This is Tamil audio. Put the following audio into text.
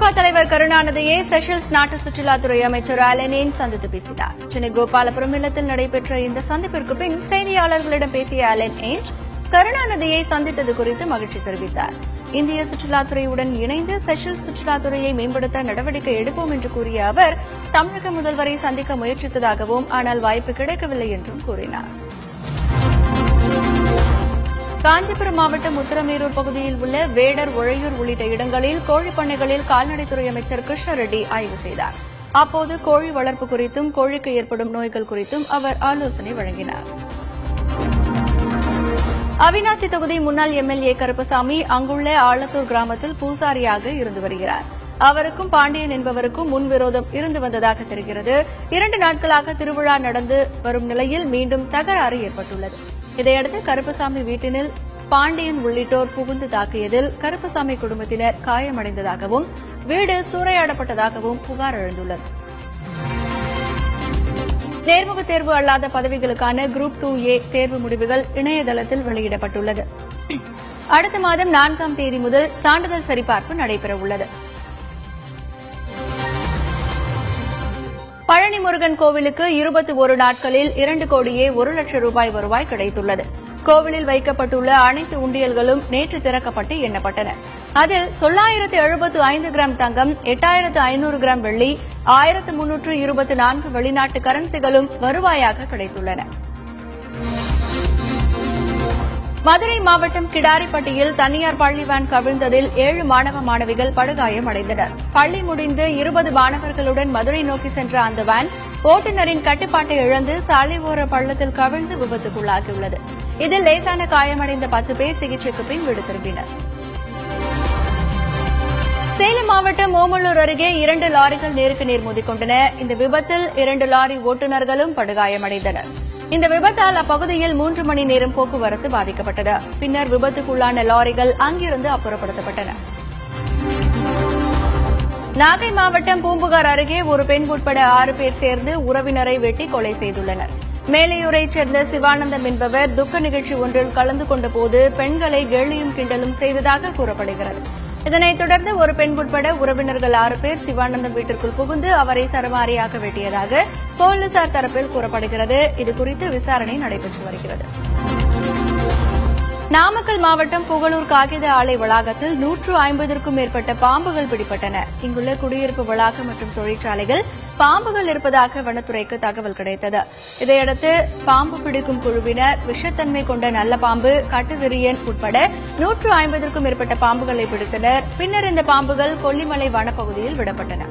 திமுக தலைவர் கருணாநிதியை செஷல்ஸ் நாட்டு சுற்றுலாத்துறை அமைச்சர் ஆலன் ஏஞ்ச் சந்தித்து பேசினார். சென்னை கோபாலபுரம் இல்லத்தில் நடைபெற்ற இந்த சந்திப்பிற்கு பின் செய்தியாளர்களிடம் பேசிய ஆலன் ஏஞ்ச் கருணாநிதியை சந்தித்தது குறித்து மகிழ்ச்சி தெரிவித்தார். இந்திய சுற்றுலாத்துறையுடன் இணைந்து செஷல்ஸ் சுற்றுலாத்துறையை மேம்படுத்த நடவடிக்கை எடுப்போம் என்று கூறிய அவர் தமிழக முதல்வரை சந்திக்க முயற்சித்ததாகவும் ஆனால் வாய்ப்பு கிடைக்கவில்லை என்றும் கூறினார். காஞ்சிபுரம் மாவட்டம் உத்தரமேரூர் பகுதியில் உள்ள வேடர், ஒழையூர் உள்ளிட்ட இடங்களில் கோழிப்பண்ணைகளில் கால்நடைத்துறை அமைச்சர் கிருஷ்ணரெட்டி ஆய்வு செய்தார். அப்போது கோழி வளர்ப்பு குறித்தும் கோழிக்கு ஏற்படும் நோய்கள் குறித்தும் அவர் ஆலோசனை வழங்கினார். அவிநாசி தொகுதி முன்னாள் எம்எல்ஏ கருப்பசாமி அங்குள்ள ஆலத்தூர் கிராமத்தில் பூசாரியாக இருந்து வருகிறார். அவருக்கும் பாண்டியன் என்பவருக்கும் முன்விரோதம் இருந்து வந்ததாக தெரிகிறது. 2 நாட்களாக திருவிழா நடந்து வரும் நிலையில் மீண்டும் தகராறு ஏற்பட்டுள்ளது. இதையடுத்து கருப்பசாமி வீட்டினில் பாண்டியன் உள்ளிட்டோர் புகுந்து தாக்கியதில் கருப்பசாமி குடும்பத்தினர் காயமடைந்ததாகவும் வீடு சூறையாடப்பட்டதாகவும் புகார் எழுந்துள்ளது. நேர்முகத் தேர்வு அல்லாத பதவிகளுக்கான குரூப் 2A தேர்வு முடிவுகள் இணையதளத்தில் வெளியிடப்பட்டுள்ளது. அடுத்த மாதம் 4ஆம் தேதி முதல் சான்றிதழ் சரிபார்ப்பு நடைபெறவுள்ளது. பழனி முருகன் கோவிலுக்கு 21 நாட்களில் 2 கோடியே 1 லட்சம் ரூபாய் வருவாய் கிடைத்துள்ளது. கோவிலில் வைக்கப்பட்டுள்ள அனைத்து உண்டியல்களும் நேற்று திறக்கப்பட்டு எண்ணப்பட்டன. அதில் 975 கிராம் தங்கம், 8500 கிராம் வெள்ளி, 1324 வெளிநாட்டு கரன்சிகளும் வருவாயாக கிடைத்துள்ளன. மதுரை மாவட்டம் கிடாரிப்பட்டியில் தனியார் பள்ளி வேன் கவிழ்ந்ததில் 7 மாணவ மாணவிகள் படுகாயமடைந்தனர். பள்ளி முடிந்து 20 மாணவர்களுடன் மதுரை நோக்கி சென்ற அந்த வேன் ஓட்டுநரின் கட்டுப்பாட்டை இழந்து சாலை ஓர பள்ளத்தில் கவிழ்ந்து விபத்துக்குள்ளாகியுள்ளது. இதில் லேசான காயமடைந்த 10 பேர் சிகிச்சைக்கு பின் வீடு திரும்பினர். சேலம் மாவட்டம் ஓமலூர் அருகே 2 லாரிகள் நேருக்கு நேர் மோதிக்கொண்டன. இந்த விபத்தில் 2 லாரி ஓட்டுநர்களும் படுகாயமடைந்தனர். இந்த விபத்தால் அப்பகுதியில் 3 மணி நேரம் போக்குவரத்து பாதிக்கப்பட்டது. பின்னர் விபத்துக்குள்ளான லாரிகள் அங்கிருந்து அப்புறப்படுத்தப்பட்டன. நாகை மாவட்டம் பூம்புகார் அருகே ஒரு பெண் உட்பட 6 பேர் சேர்ந்து உறவினரை வெட்டி கொலை செய்துள்ளனர். மேலையூரைச் சேர்ந்த சிவானந்தம் என்பவர் துக்க நிகழ்ச்சி ஒன்றில் கலந்து கொண்டபோது பெண்களை கேலியும் கிண்டலும் செய்ததாக கூறப்படுகிறது. இதனைத் தொடர்ந்து ஒரு பெண் உட்பட உறவினர்கள் 6 பேர் சிவானந்தம் வீட்டிற்குள் புகுந்து அவரை சரமாரியாக வெட்டியதாக போலீசார் தரப்பில் கூறப்படுகிறது. இதுகுறித்து விசாரணை நடைபெற்று வருகிறது. நாமக்கல் மாவட்டம் புகழூர் காகித ஆலை வளாகத்தில் 150க்கும் மேற்பட்ட பாம்புகள் பிடிபட்டன. இங்குள்ள குடியிருப்பு வளாகம் மற்றும் தொழிற்சாலைகள் பாம்புகள் இருப்பதாக வனத்துறைக்கு தகவல் கிடைத்தது. இதையடுத்து பாம்பு பிடிக்கும் குழுவினர் விஷத்தன்மை கொண்ட நல்ல பாம்பு, கட்டுவிரியன் உட்பட 150க்கும் மேற்பட்ட பாம்புகளை பிடித்தனர். பின்னர் இந்த பாம்புகள் கொல்லிமலை வனப்பகுதியில் விடப்பட்டன.